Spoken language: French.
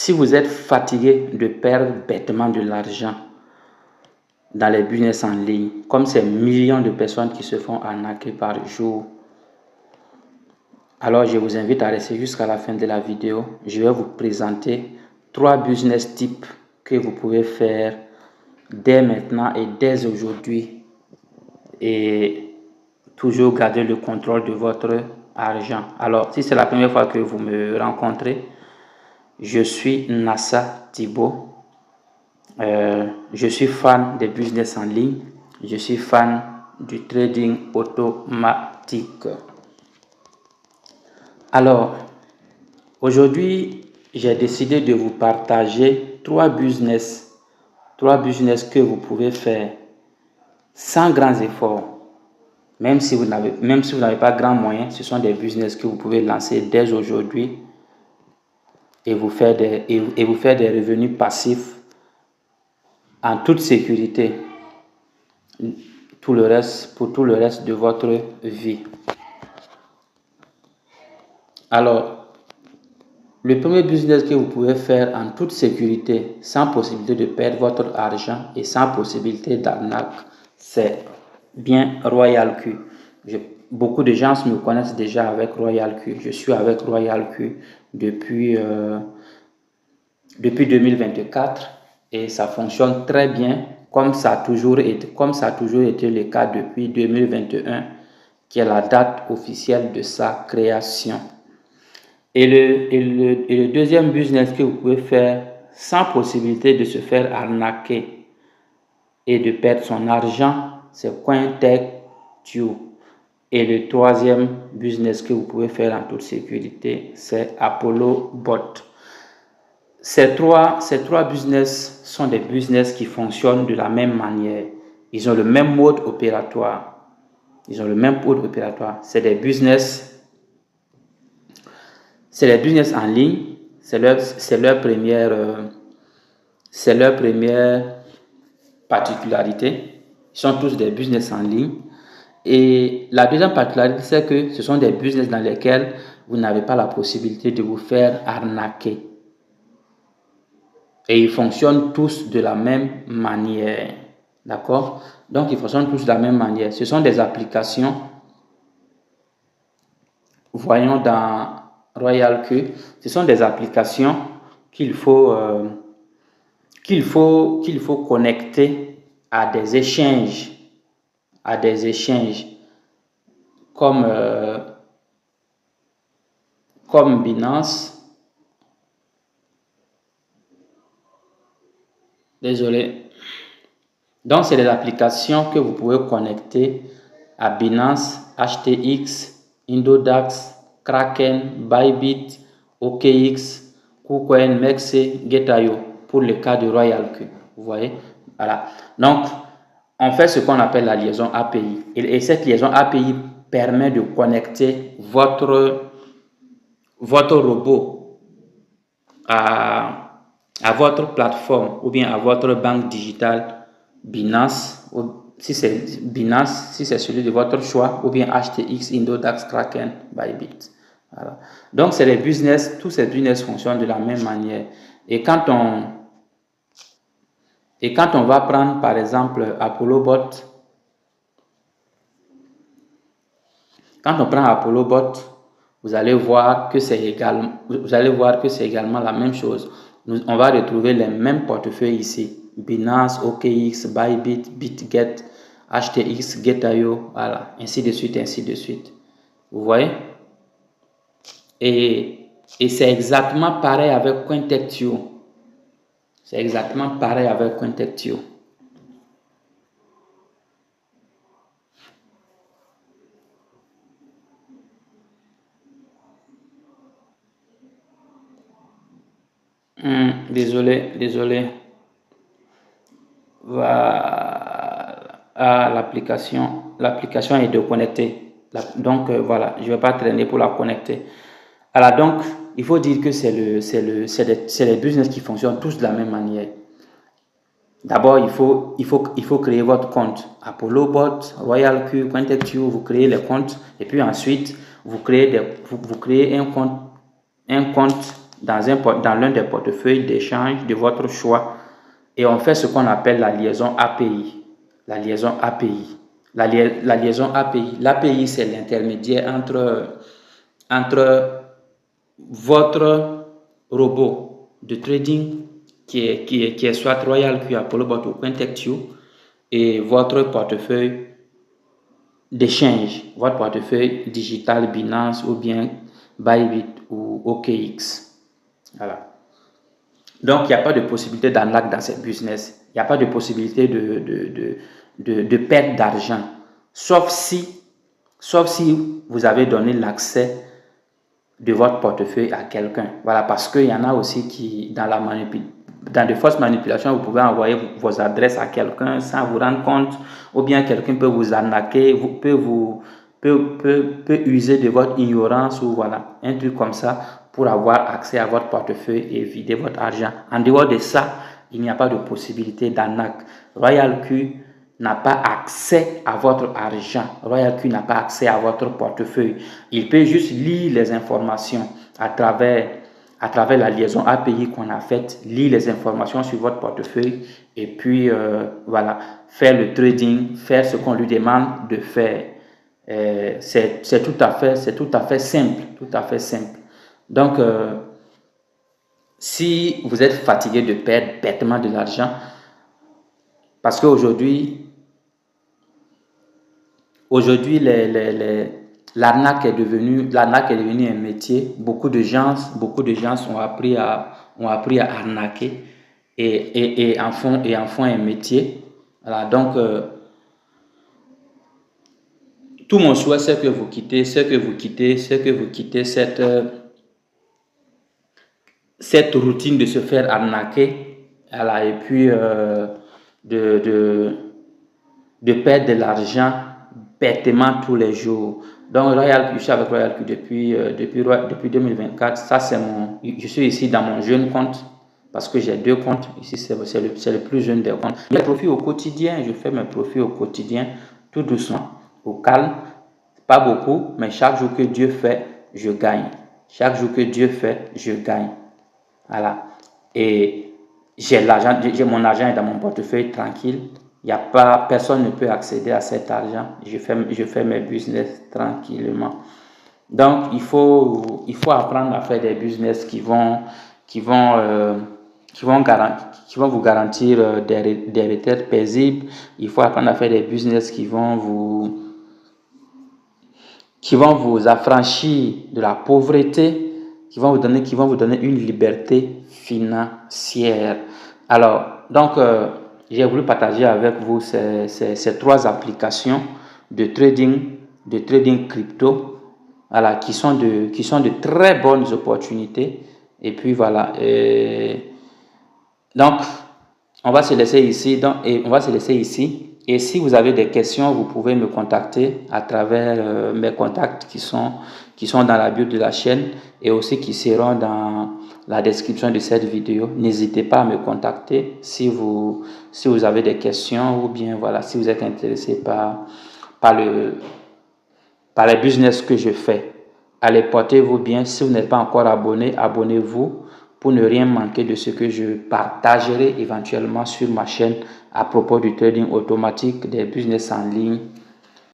Si vous êtes fatigué de perdre bêtement de l'argent dans les business en ligne, comme ces millions de personnes qui se font arnaquer par jour, alors je vous invite à rester jusqu'à la fin de la vidéo. Je vais vous présenter 3 business types que vous pouvez faire dès maintenant et dès aujourd'hui et toujours garder le contrôle de votre argent. Alors, si c'est la première fois que vous me rencontrez, je suis Nassa Thibault. Je suis fan des business en ligne. Je suis fan du trading automatique. Alors, aujourd'hui, j'ai décidé de vous partager 3 business que vous pouvez faire sans grands efforts. Même si vous n'avez pas grand moyen, ce sont des business que vous pouvez lancer dès aujourd'hui et vous faire des revenus passifs en toute sécurité pour tout le reste de votre vie. Alors, le premier business que vous pouvez faire en toute sécurité, sans possibilité de perdre votre argent et sans possibilité d'arnaque, c'est bien Royal Q. Beaucoup de gens me connaissent déjà avec Royal Q. Je suis avec Royal Q depuis 2024 et ça fonctionne très bien comme ça a toujours été le cas depuis 2021, qui est la date officielle de sa création. Et le deuxième business que vous pouvez faire sans possibilité de se faire arnaquer et de perdre son argent, c'est CoinTechTube. Et le troisième business que vous pouvez faire en toute sécurité, c'est Apollo Bot. Ces trois business sont des business qui fonctionnent de la même manière. Ils ont le même mode opératoire. C'est des business en ligne. C'est leur première particularité. Ils sont tous des business en ligne. Et la deuxième particularité, c'est que ce sont des business dans lesquels vous n'avez pas la possibilité de vous faire arnaquer. Et ils fonctionnent tous de la même manière. D'accord? Donc, ils fonctionnent tous de la même manière. Ce sont des applications. Voyons dans Royal Q, ce sont des applications qu'il faut connecter à des échanges, comme Binance. Désolé. Donc, c'est des applications que vous pouvez connecter à Binance, HTX, Indodax, Kraken, Bybit, OKX, KuCoin, Mexe, Getayo pour le cas de Royal Q. Vous voyez? Voilà. Donc, on fait ce qu'on appelle la liaison API. Et cette liaison API permet de connecter votre robot à votre plateforme ou bien à votre banque digitale Binance, si c'est Binance, si c'est celui de votre choix, ou bien HTX, Indodax, Kraken, Bybit. Voilà. Donc, c'est les business, tous ces business fonctionnent de la même manière. Et quand on va prendre par exemple Apollo Bot, quand on prend Apollo Bot, vous allez voir que c'est également la même chose. On va retrouver les mêmes portefeuilles ici. Binance, OKX, Bybit, BitGet, HTX, Getayo, voilà, ainsi de suite, ainsi de suite. Vous voyez? Et c'est exactement pareil avec CoinTechTube. Désolé. Voilà. Ah, l'application est déconnectée. Donc, voilà, je ne vais pas traîner pour la connecter. Alors, donc, il faut dire que c'est les business qui fonctionnent tous de la même manière. D'abord, il faut créer votre compte. Apollo Bot, Royal Q, CoinTechTube, vous créez les comptes. Et puis ensuite, vous créez un compte dans l'un des portefeuilles d'échange de votre choix et on fait ce qu'on appelle la liaison API. La liaison API. La liaison API. L'API, c'est l'intermédiaire entre votre robot de trading qui est soit RoyalQ, Apollo Bot ou Cointextio et votre portefeuille d'échange, votre portefeuille digital Binance ou bien Bybit ou OKX. Voilà. Donc, il n'y a pas de possibilité d'arnaque dans cette business. Il n'y a pas de possibilité de perte d'argent. Sauf si vous avez donné l'accès de votre portefeuille à quelqu'un. Voilà, parce qu'il y en a aussi qui, dans de fausses manipulations, vous pouvez envoyer vos adresses à quelqu'un sans vous rendre compte, ou bien quelqu'un peut vous arnaquer, peut user de votre ignorance ou voilà, un truc comme ça pour avoir accès à votre portefeuille et vider votre argent. En dehors de ça, il n'y a pas de possibilité d'arnaque. RoyalQ n'a pas accès à votre argent. RoyalQ n'a pas accès à votre portefeuille. Il peut juste lire les informations à travers la liaison API qu'on a faite, lire les informations sur votre portefeuille et puis voilà, faire le trading, faire ce qu'on lui demande de faire. C'est tout à fait simple, tout à fait simple. Donc, si vous êtes fatigué de perdre bêtement de l'argent, parce qu'aujourd'hui, l'arnaque est devenue un métier. Beaucoup de gens ont appris à arnaquer et en font un métier. Voilà, donc, tout mon souhait, c'est que vous quittez cette routine de se faire arnaquer, voilà, et puis de perdre de l'argent bêtement tous les jours. Donc, je suis avec RoyalQ depuis 2024. Ça, je suis ici dans mon jeune compte parce que j'ai 2 comptes. Ici, c'est le plus jeune des comptes. Je fais mes profits au quotidien. Je fais mes profits au quotidien, tout doucement, au calme. Pas beaucoup, mais chaque jour que Dieu fait, je gagne. Chaque jour que Dieu fait, je gagne. Voilà. Et mon argent est dans mon portefeuille tranquille. Personne ne peut accéder à cet argent. Je fais mes business tranquillement. Donc, il faut apprendre à faire des business qui vont vous garantir des retraites paisibles. Il faut apprendre à faire des business qui vont vous affranchir de la pauvreté, qui vont vous donner une liberté financière. Alors, donc, j'ai voulu partager avec vous ces 3 applications de trading crypto, voilà, qui sont de très bonnes opportunités. Et puis voilà. Donc, on va se laisser ici. Et si vous avez des questions, vous pouvez me contacter à travers mes contacts qui sont dans la bio de la chaîne et aussi qui seront dans la description de cette vidéo. N'hésitez pas à me contacter si vous avez des questions ou bien voilà, si vous êtes intéressé par les business que je fais. Allez, portez-vous bien. Si vous n'êtes pas encore abonné, abonnez-vous pour ne rien manquer de ce que je partagerai éventuellement sur ma chaîne à propos du trading automatique, des business en ligne